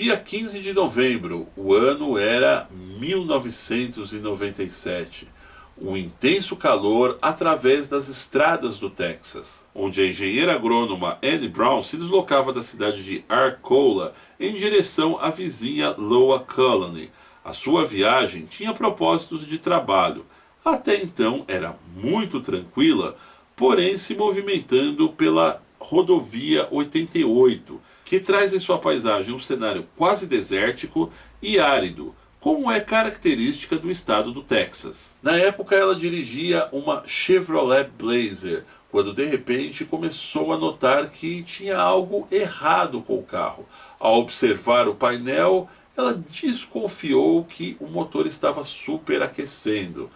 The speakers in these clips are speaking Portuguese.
dia 15 de novembro, o ano era 1997. Um intenso calor através das estradas do Texas, onde a engenheira agrônoma Anne Brown se deslocava da cidade de Arcola em direção à vizinha Loa Colony. A sua viagem tinha propósitos de trabalho. Até então era muito tranquila, porém se movimentando pela rodovia 88, que traz em sua paisagem um cenário quase desértico e árido, como é característica do estado do Texas. Na época ela dirigia uma Chevrolet Blazer, quando de repente começou a notar que tinha algo errado com o carro. Ao observar o painel, ela desconfiou que o motor estava superaquecendo.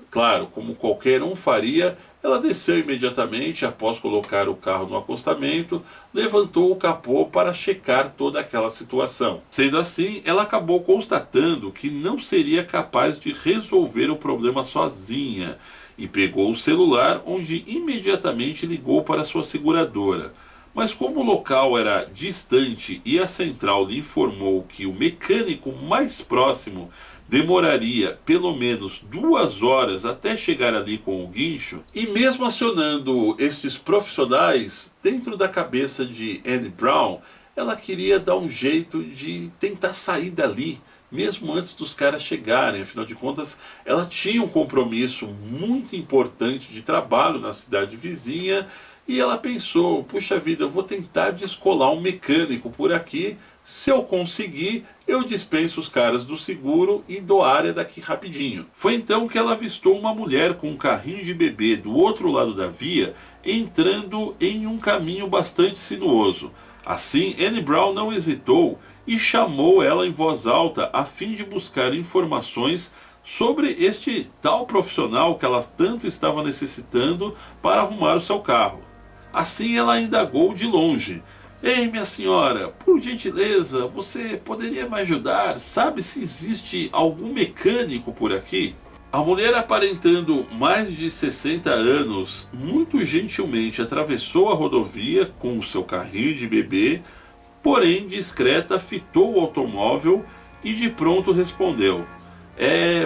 Claro, como qualquer um faria, ela desceu imediatamente após colocar o carro no acostamento, levantou o capô para checar toda aquela situação. Sendo assim, ela acabou constatando que não seria capaz de resolver o problema sozinha e pegou o celular, onde imediatamente ligou para sua seguradora. Mas como o local era distante e a central lhe informou que o mecânico mais próximo demoraria pelo menos 2 horas até chegar ali com o guincho, e mesmo acionando estes profissionais, dentro da cabeça de Anne Brown, ela queria dar um jeito de tentar sair dali, mesmo antes dos caras chegarem. Afinal de contas, ela tinha um compromisso muito importante de trabalho na cidade vizinha, e ela pensou, puxa vida, eu vou tentar descolar um mecânico por aqui. Se eu conseguir, eu dispenso os caras do seguro e dou área daqui rapidinho. Foi então que ela avistou uma mulher com um carrinho de bebê do outro lado da via, entrando em um caminho bastante sinuoso. Assim, Anne Brown não hesitou e chamou ela em voz alta a fim de buscar informações sobre este tal profissional que ela tanto estava necessitando para arrumar o seu carro. Assim ela indagou de longe. Ei, minha senhora, por gentileza, você poderia me ajudar? Sabe se existe algum mecânico por aqui? A mulher, aparentando mais de 60 anos, muito gentilmente atravessou a rodovia com o seu carrinho de bebê, porém discreta fitou o automóvel e de pronto respondeu: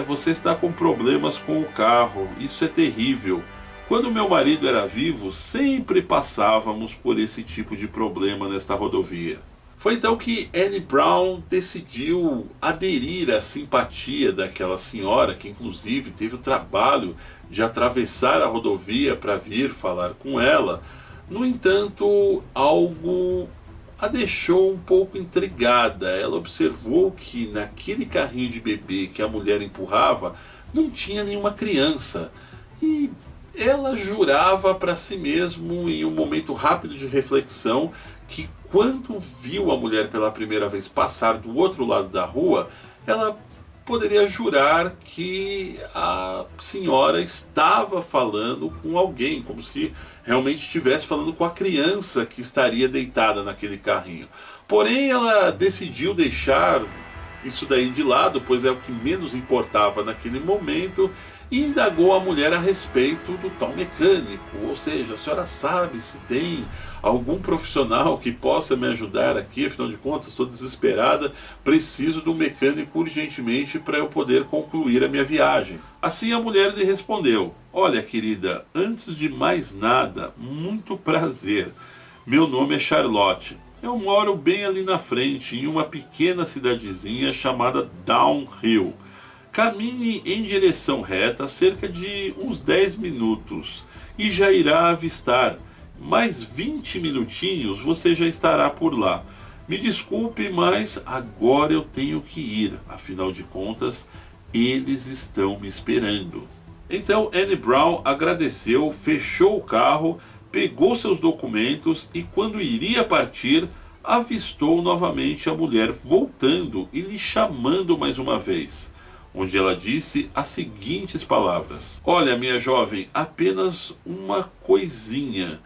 você está com problemas com o carro, isso é terrível. Quando meu marido era vivo, sempre passávamos por esse tipo de problema nesta rodovia. Foi então que Anne Brown decidiu aderir à simpatia daquela senhora, que inclusive teve o trabalho de atravessar a rodovia para vir falar com ela. No entanto, algo a deixou um pouco intrigada. Ela observou que naquele carrinho de bebê que a mulher empurrava, não tinha nenhuma criança. E ela jurava para si mesmo, em um momento rápido de reflexão, que quando viu a mulher pela primeira vez passar do outro lado da rua, ela poderia jurar que a senhora estava falando com alguém, como se realmente estivesse falando com a criança que estaria deitada naquele carrinho. Porém, ela decidiu deixar isso daí de lado, pois é o que menos importava naquele momento, e indagou a mulher a respeito do tal mecânico. Ou seja, a senhora sabe se tem algum profissional que possa me ajudar aqui? Afinal de contas, estou desesperada, preciso de um mecânico urgentemente para eu poder concluir a minha viagem. Assim a mulher lhe respondeu: olha, querida, antes de mais nada, muito prazer. Meu nome é Charlotte. Eu moro bem ali na frente, em uma pequena cidadezinha chamada Downhill. Caminhe em direção reta cerca de uns 10 minutos e já irá avistar. Mais 20 minutinhos você já estará por lá. Me desculpe, mas agora eu tenho que ir. Afinal de contas, eles estão me esperando. Então Anne Brown agradeceu, fechou o carro, pegou seus documentos e, quando iria partir, avistou novamente a mulher voltando e lhe chamando mais uma vez, onde ela disse as seguintes palavras: olha, minha jovem, apenas uma coisinha.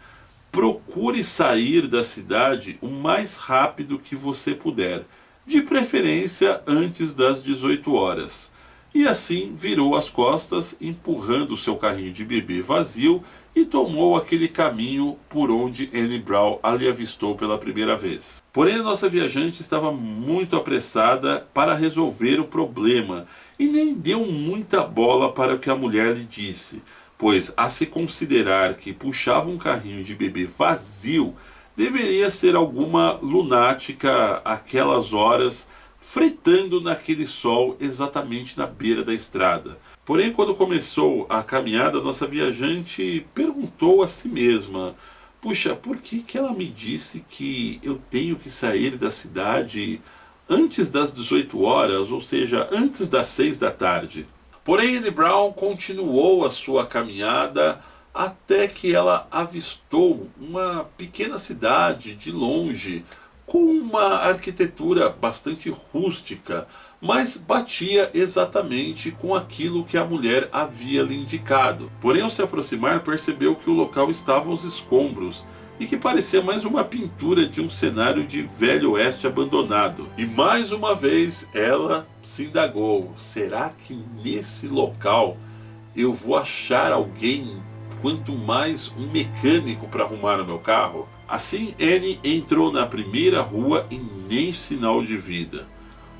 Procure sair da cidade o mais rápido que você puder, de preferência antes das 18 horas. e assim virou as costas, empurrando seu carrinho de bebê vazio e tomou aquele caminho por onde Anne Brown ali avistou pela primeira vez. Porém, a nossa viajante estava muito apressada para resolver o problema e nem deu muita bola para o que a mulher lhe disse, pois a se considerar que puxava um carrinho de bebê vazio, deveria ser alguma lunática aquelas horas, fritando naquele sol exatamente na beira da estrada. Porém, quando começou a caminhada, nossa viajante perguntou a si mesma: puxa, por que ela me disse que eu tenho que sair da cidade antes das 18 horas, ou seja, antes das 6 da tarde? Porém, Anne Brown continuou a sua caminhada até que ela avistou uma pequena cidade de longe, com uma arquitetura bastante rústica, mas batia exatamente com aquilo que a mulher havia lhe indicado. Porém, ao se aproximar, percebeu que o local estava aos escombros e que parecia mais uma pintura de um cenário de Velho Oeste abandonado. E mais uma vez ela se indagou: será que nesse local eu vou achar alguém, quanto mais um mecânico para arrumar o meu carro? Assim, Anne entrou na primeira rua e nem sinal de vida.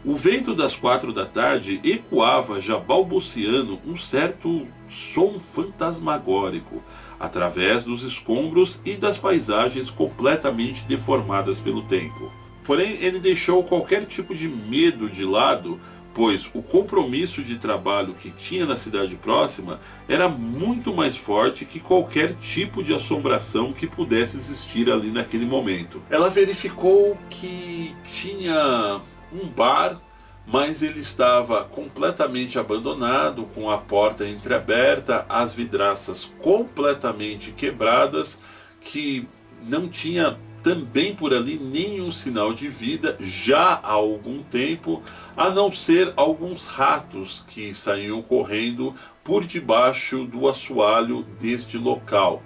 O vento das 4 da tarde ecoava, já balbuciando, um certo som fantasmagórico, através dos escombros e das paisagens completamente deformadas pelo tempo. Porém, ele deixou qualquer tipo de medo de lado, pois o compromisso de trabalho que tinha na cidade próxima era muito mais forte que qualquer tipo de assombração que pudesse existir ali naquele momento. Ela verificou que tinha um bar, mas ele estava completamente abandonado, com a porta entreaberta, as vidraças completamente quebradas, que não tinha também por ali nenhum sinal de vida já há algum tempo, a não ser alguns ratos que saíam correndo por debaixo do assoalho deste local.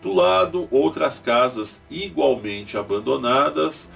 Do lado, outras casas igualmente abandonadas.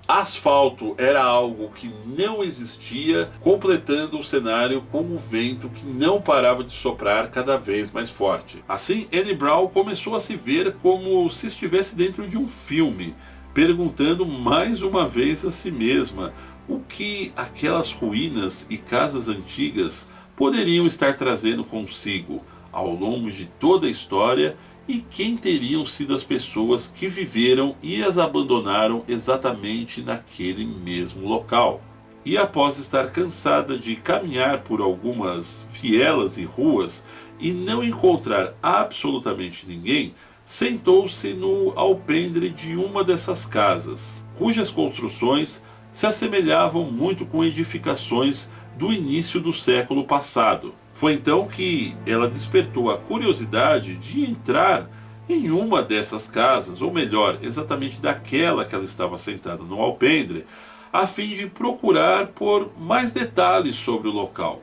Asfalto era algo que não existia, completando o cenário com o vento que não parava de soprar cada vez mais forte. Assim, Anne Brown começou a se ver como se estivesse dentro de um filme, perguntando mais uma vez a si mesma o que aquelas ruínas e casas antigas poderiam estar trazendo consigo ao longo de toda a história, e quem teriam sido as pessoas que viveram e as abandonaram exatamente naquele mesmo local. E após estar cansada de caminhar por algumas vielas e ruas e não encontrar absolutamente ninguém, sentou-se no alpendre de uma dessas casas, cujas construções se assemelhavam muito com edificações do início do século passado. Foi então que ela despertou a curiosidade de entrar em uma dessas casas, ou melhor, exatamente daquela que ela estava sentada no alpendre, a fim de procurar por mais detalhes sobre o local.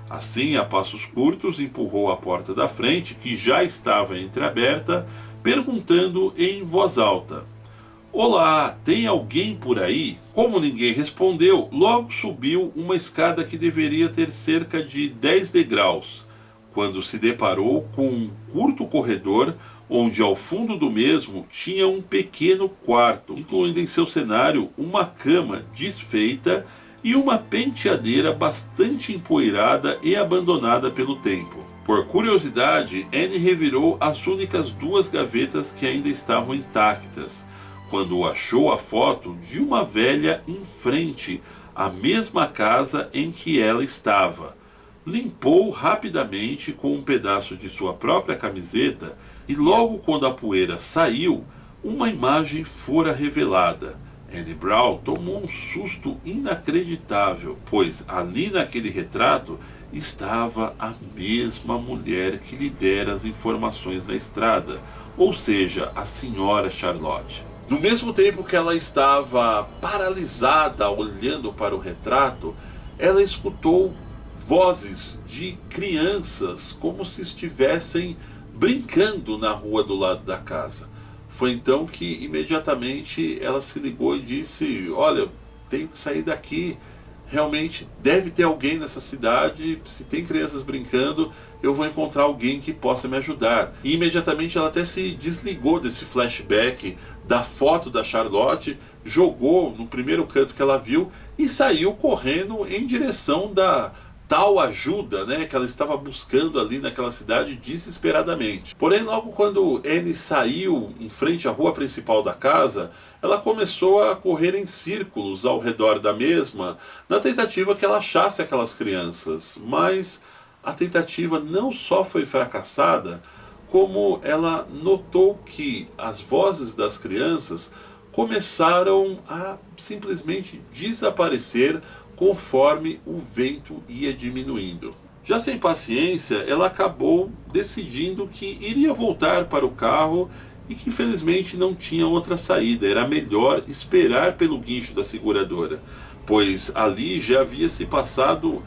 Assim, a passos curtos, empurrou a porta da frente, que já estava entreaberta, perguntando em voz alta: "Olá, tem alguém por aí?" Como ninguém respondeu, logo subiu uma escada que deveria ter cerca de 10 degraus, quando se deparou com um curto corredor, onde ao fundo do mesmo tinha um pequeno quarto, incluindo em seu cenário uma cama desfeita e uma penteadeira bastante empoeirada e abandonada pelo tempo. Por curiosidade, Anne revirou as únicas 2 gavetas que ainda estavam intactas, quando achou a foto de uma velha em frente à mesma casa em que ela estava. Limpou rapidamente com um pedaço de sua própria camiseta e logo quando a poeira saiu, uma imagem fora revelada. Anne Brown tomou um susto inacreditável, pois ali naquele retrato estava a mesma mulher que lhe dera as informações na estrada, ou seja, a senhora Charlotte. No mesmo tempo que ela estava paralisada olhando para o retrato, ela escutou vozes de crianças como se estivessem brincando na rua do lado da casa. Foi então que imediatamente ela se ligou e disse: "Olha, tenho que sair daqui. realmente deve ter alguém nessa cidade, se tem crianças brincando, eu vou encontrar alguém que possa me ajudar. E imediatamente ela até se desligou desse flashback da foto da Charlotte, jogou no primeiro canto que ela viu e saiu correndo em direção da tal ajuda, né, que ela estava buscando ali naquela cidade desesperadamente. Porém, logo quando Anne saiu em frente à rua principal da casa, ela começou a correr em círculos ao redor da mesma, na tentativa que ela achasse aquelas crianças. Mas a tentativa não só foi fracassada, como ela notou que as vozes das crianças começaram a simplesmente desaparecer conforme o vento ia diminuindo. Já sem paciência, ela acabou decidindo que iria voltar para o carro e que infelizmente não tinha outra saída, era melhor esperar pelo guincho da seguradora, pois ali já havia se passado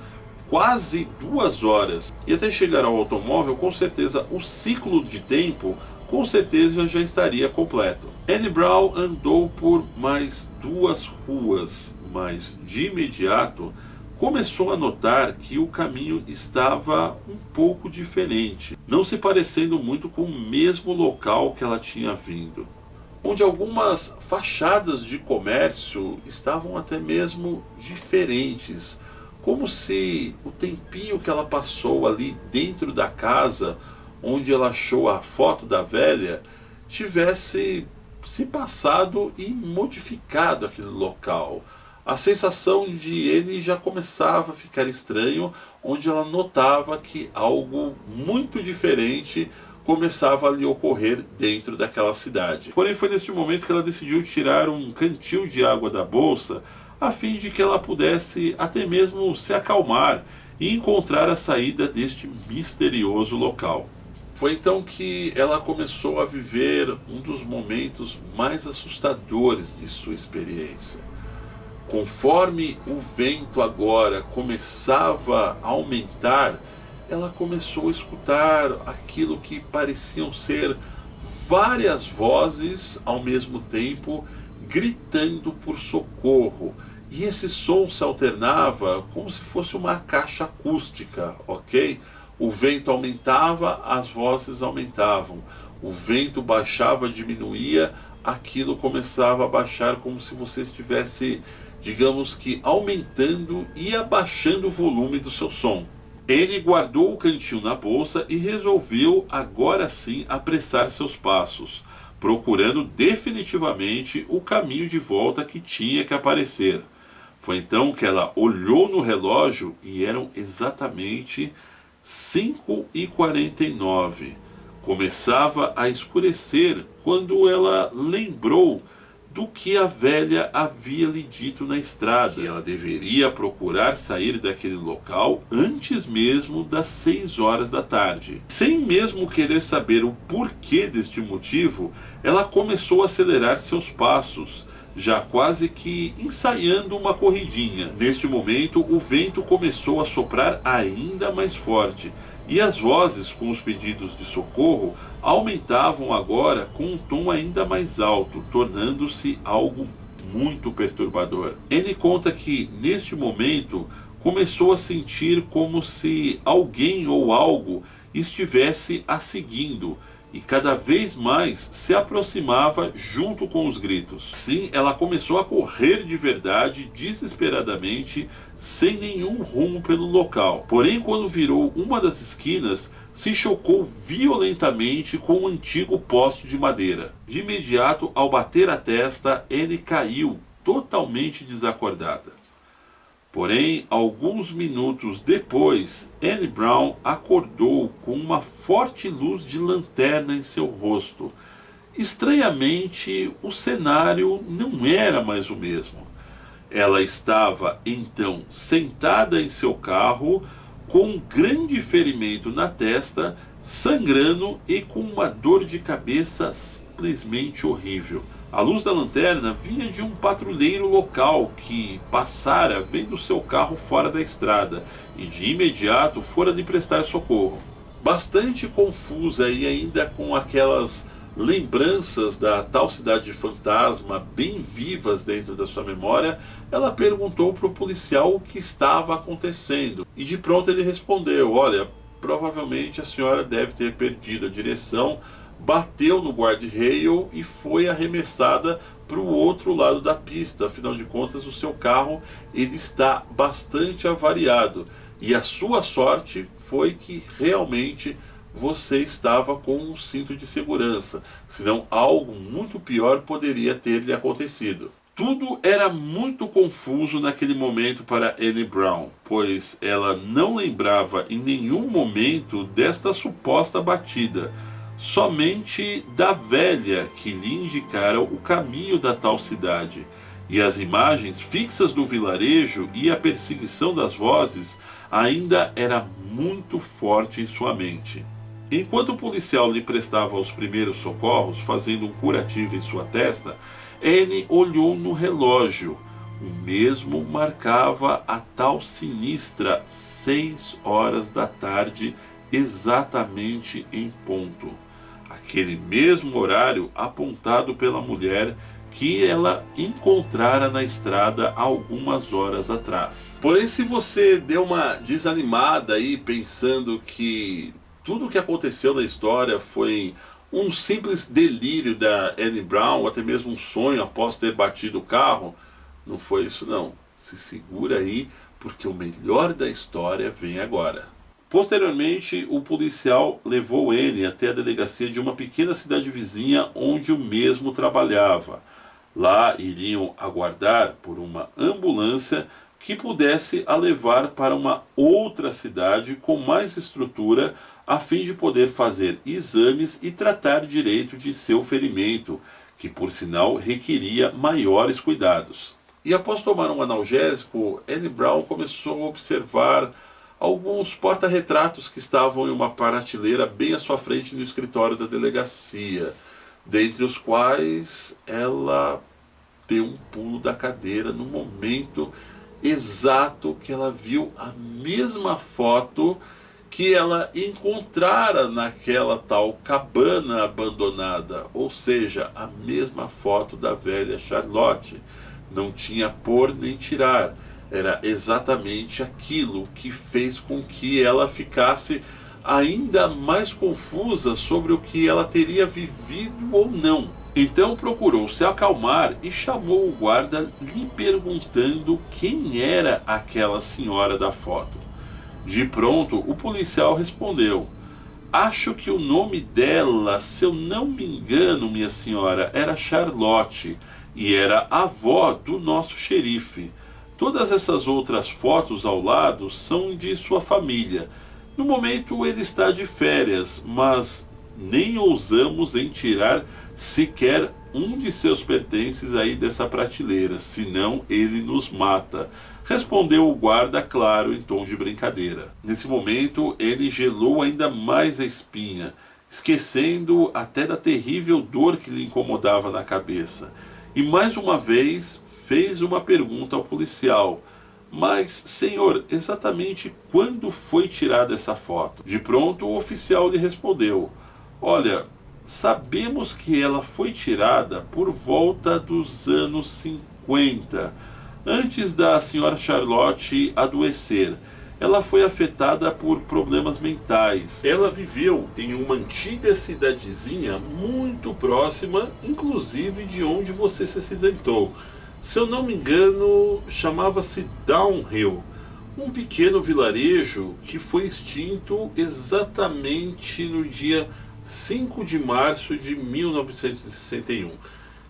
quase 2 horas, e até chegar ao automóvel, com certeza o ciclo de tempo com certeza já estaria completo. Anne Brown andou por mais 2 ruas, mas de imediato começou a notar que o caminho estava um pouco diferente, não se parecendo muito com o mesmo local que ela tinha vindo, onde algumas fachadas de comércio estavam até mesmo diferentes, como se o tempinho que ela passou ali dentro da casa onde ela achou a foto da velha tivesse se passado e modificado aquele local. A sensação de Anne já começava a ficar estranho, onde ela notava que algo muito diferente começava a lhe ocorrer dentro daquela cidade. Porém, foi neste momento que ela decidiu tirar um cantil de água da bolsa, a fim de que ela pudesse até mesmo se acalmar e encontrar a saída deste misterioso local. Foi então que ela começou a viver um dos momentos mais assustadores de sua experiência. Conforme o vento agora começava a aumentar, ela começou a escutar aquilo que pareciam ser várias vozes ao mesmo tempo gritando por socorro. E esse som se alternava como se fosse uma caixa acústica, ok? O vento aumentava, as vozes aumentavam. O vento baixava, diminuía, aquilo começava a baixar como se você estivesse, digamos que, aumentando e abaixando o volume do seu som. Ele guardou o cantil na bolsa e resolveu agora sim apressar seus passos, procurando definitivamente o caminho de volta que tinha que aparecer. Foi então que ela olhou no relógio e eram exatamente 5h49. Começava a escurecer quando ela lembrou do que a velha havia lhe dito na estrada, que ela deveria procurar sair daquele local antes mesmo das 6 horas da tarde. Sem mesmo querer saber o porquê deste motivo, ela começou a acelerar seus passos, já quase que ensaiando uma corridinha. Neste momento, o vento começou a soprar ainda mais forte, e as vozes com os pedidos de socorro aumentavam agora com um tom ainda mais alto, tornando-se algo muito perturbador. Ele conta que, neste momento, começou a sentir como se alguém ou algo estivesse a seguindo, e cada vez mais se aproximava junto com os gritos. Sim, ela começou a correr de verdade, desesperadamente, sem nenhum rumo pelo local. Porém, quando virou uma das esquinas, se chocou violentamente com um antigo poste de madeira. De imediato, ao bater a testa, ele caiu totalmente desacordada. Porém, alguns minutos depois, Anne Brown acordou com uma forte luz de lanterna em seu rosto. Estranhamente, o cenário não era mais o mesmo. Ela estava, então, sentada em seu carro, com um grande ferimento na testa, sangrando e com uma dor de cabeça simplesmente horrível. A luz da lanterna vinha de um patrulheiro local que passara vendo seu carro fora da estrada e de imediato fora lhe prestar socorro. Bastante confusa e ainda com aquelas lembranças da tal cidade fantasma bem vivas dentro da sua memória, ela perguntou para o policial o que estava acontecendo. E de pronto ele respondeu: olha, provavelmente a senhora deve ter perdido a direção, bateu no guardrail e foi arremessada para o outro lado da pista. Afinal de contas, o seu carro ele está bastante avariado. E a sua sorte foi que realmente você estava com um cinto de segurança, senão algo muito pior poderia ter lhe acontecido. Tudo era muito confuso naquele momento para Anne Brown, pois ela não lembrava em nenhum momento desta suposta batida, somente da velha que lhe indicara o caminho da tal cidade, e as imagens fixas do vilarejo e a perseguição das vozes ainda era muito forte em sua mente. Enquanto o policial lhe prestava os primeiros socorros, fazendo um curativo em sua testa, Anne olhou no relógio. O mesmo marcava a tal sinistra 6 horas da tarde, exatamente em ponto. Aquele mesmo horário apontado pela mulher que ela encontrara na estrada algumas horas atrás. Porém, se você deu uma desanimada aí pensando que tudo o que aconteceu na história foi um simples delírio da Anne Brown, ou até mesmo um sonho após ter batido o carro, não foi isso não. Se segura aí, porque o melhor da história vem agora. Posteriormente, o policial levou Anne até a delegacia de uma pequena cidade vizinha onde o mesmo trabalhava. Lá iriam aguardar por uma ambulância que pudesse a levar para uma outra cidade com mais estrutura, a fim de poder fazer exames e tratar direito de seu ferimento, que por sinal requeria maiores cuidados. E após tomar um analgésico, Anne Brown começou a observar alguns porta-retratos que estavam em uma prateleira bem à sua frente no escritório da delegacia, dentre os quais ela deu um pulo da cadeira no momento exato que ela viu a mesma foto que ela encontrara naquela tal cabana abandonada, ou seja, a mesma foto da velha Charlotte. Não tinha pôr nem tirar, era exatamente aquilo que fez com que ela ficasse ainda mais confusa sobre o que ela teria vivido ou não. Então procurou se acalmar e chamou o guarda, lhe perguntando quem era aquela senhora da foto. De pronto, o policial respondeu: acho que o nome dela, se eu não me engano, minha senhora, era Charlotte, e era avó do nosso xerife. Todas essas outras fotos ao lado são de sua família. No momento ele está de férias, mas nem ousamos em tirar sequer um de seus pertences aí dessa prateleira, senão ele nos mata, respondeu o guarda, claro, em tom de brincadeira. Nesse momento ele gelou ainda mais a espinha, esquecendo até da terrível dor que lhe incomodava na cabeça, e mais uma vez fez uma pergunta ao policial: mas, senhor, exatamente quando foi tirada essa foto? De pronto o oficial lhe respondeu: olha, sabemos que ela foi tirada por volta dos anos 50, antes da senhora Charlotte adoecer. Ela foi afetada por problemas mentais. Ela viveu em uma antiga cidadezinha muito próxima, inclusive de onde você se acidentou. Se eu não me engano, chamava-se Downhill, um pequeno vilarejo que foi extinto exatamente no dia 5 de março de 1961.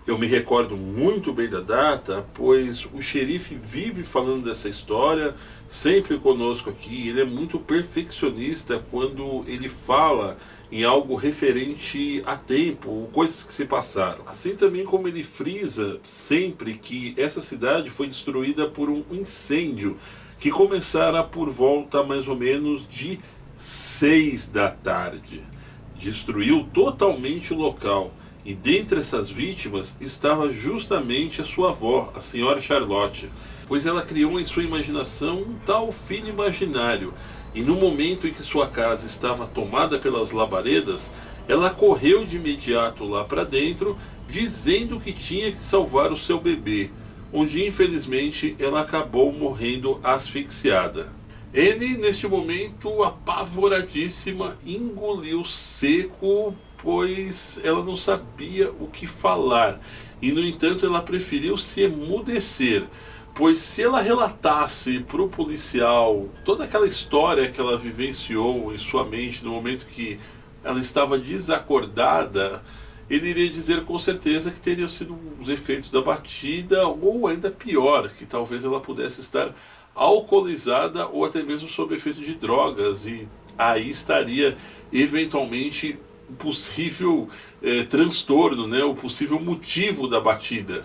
Eu me recordo muito bem da data, pois o xerife vive falando dessa história, sempre conosco aqui. Ele é muito perfeccionista quando ele fala em algo referente a tempo, coisas que se passaram. Assim também como ele frisa sempre que essa cidade foi destruída por um incêndio que começara por volta mais ou menos de 6 da tarde. Destruiu totalmente o local. E dentre essas vítimas estava justamente a sua avó, a senhora Charlotte, pois ela criou em sua imaginação um tal filho imaginário. e no momento em que sua casa estava tomada pelas labaredas, ela correu de imediato lá para dentro, dizendo que tinha que salvar o seu bebê, onde infelizmente ela acabou morrendo asfixiada. Anne, neste momento, apavoradíssima, engoliu seco, pois ela não sabia o que falar, e no entanto ela preferiu se emudecer, pois se ela relatasse para o policial toda aquela história que ela vivenciou em sua mente no momento que ela estava desacordada, ele iria dizer com certeza que teriam sido os efeitos da batida, ou ainda pior, que talvez ela pudesse estar alcoolizada ou até mesmo sob efeito de drogas, e aí estaria eventualmente o possível transtorno, né, o possível motivo da batida.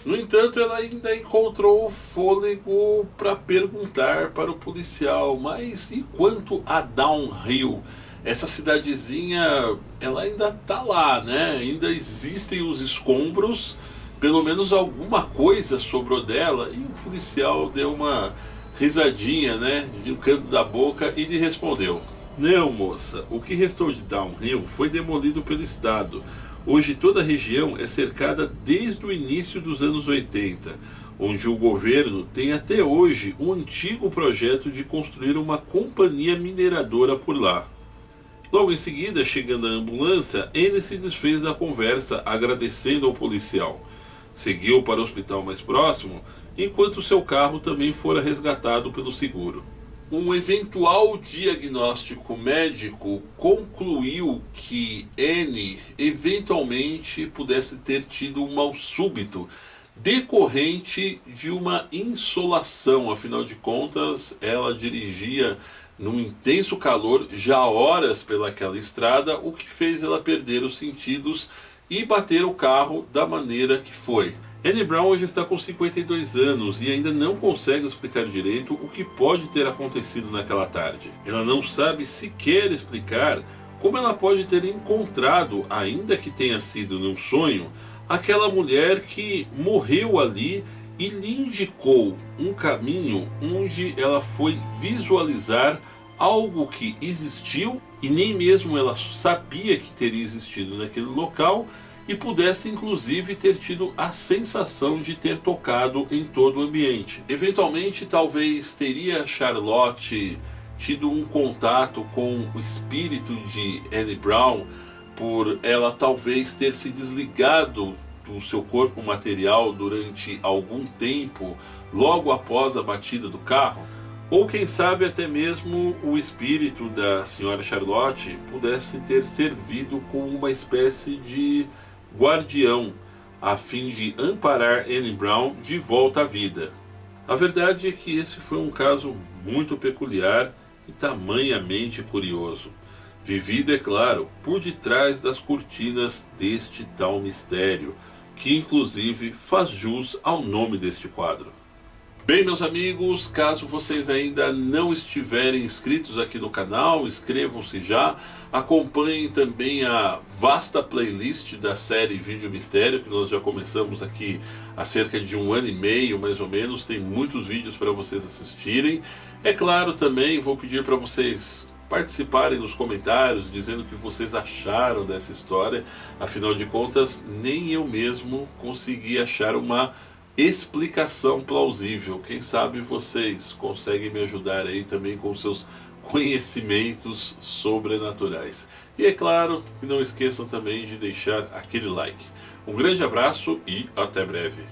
No entanto, ela ainda encontrou fôlego para perguntar para o policial: mas e quanto a Downhill? Essa cidadezinha, ela ainda tá lá, né? Ainda existem os escombros, pelo menos alguma coisa sobrou dela. E o policial deu uma risadinha, né, de um canto da boca e lhe respondeu: não, moça, o que restou de Downhill foi demolido pelo Estado. Hoje toda a região é cercada desde o início dos anos 80, onde o governo tem até hoje um antigo projeto de construir uma companhia mineradora por lá. Logo em seguida, chegando a ambulância, ele se desfez da conversa, agradecendo ao policial. Seguiu para o hospital mais próximo, enquanto seu carro também fora resgatado pelo seguro. Um eventual diagnóstico médico concluiu que Anne eventualmente pudesse ter tido um mal súbito decorrente de uma insolação. Afinal de contas, ela dirigia num intenso calor já horas pelaquela estrada, o que fez ela perder os sentidos e bater o carro da maneira que foi. Anne Brown hoje está com 52 anos e ainda não consegue explicar direito o que pode ter acontecido naquela tarde. Ela não sabe sequer explicar como ela pode ter encontrado, ainda que tenha sido num sonho, aquela mulher que morreu ali e lhe indicou um caminho onde ela foi visualizar algo que existiu e nem mesmo ela sabia que teria existido naquele local, e pudesse inclusive ter tido a sensação de ter tocado em todo o ambiente. Eventualmente, talvez teria Charlotte tido um contato com o espírito de Anne Brown, por ela talvez ter se desligado do seu corpo material durante algum tempo, logo após a batida do carro. Ou quem sabe até mesmo o espírito da senhora Charlotte pudesse ter servido como uma espécie de guardião, a fim de amparar Anne Brown de volta à vida. A verdade é que esse foi um caso muito peculiar e tamanhamente curioso, vivido, é claro, por detrás das cortinas deste tal mistério, que inclusive faz jus ao nome deste quadro. Bem, meus amigos, caso vocês ainda não estiverem inscritos aqui no canal, inscrevam-se já, acompanhem também a vasta playlist da série Vídeo Mistério, que nós já começamos aqui há cerca de 1 ano e meio, mais ou menos, tem muitos vídeos para vocês assistirem. É claro, também vou pedir para vocês participarem nos comentários, dizendo o que vocês acharam dessa história, afinal de contas, nem eu mesmo consegui achar uma explicação plausível. Quem sabe vocês conseguem me ajudar aí também com seus conhecimentos sobrenaturais. E é claro que não esqueçam também de deixar aquele like. Um grande abraço e até breve.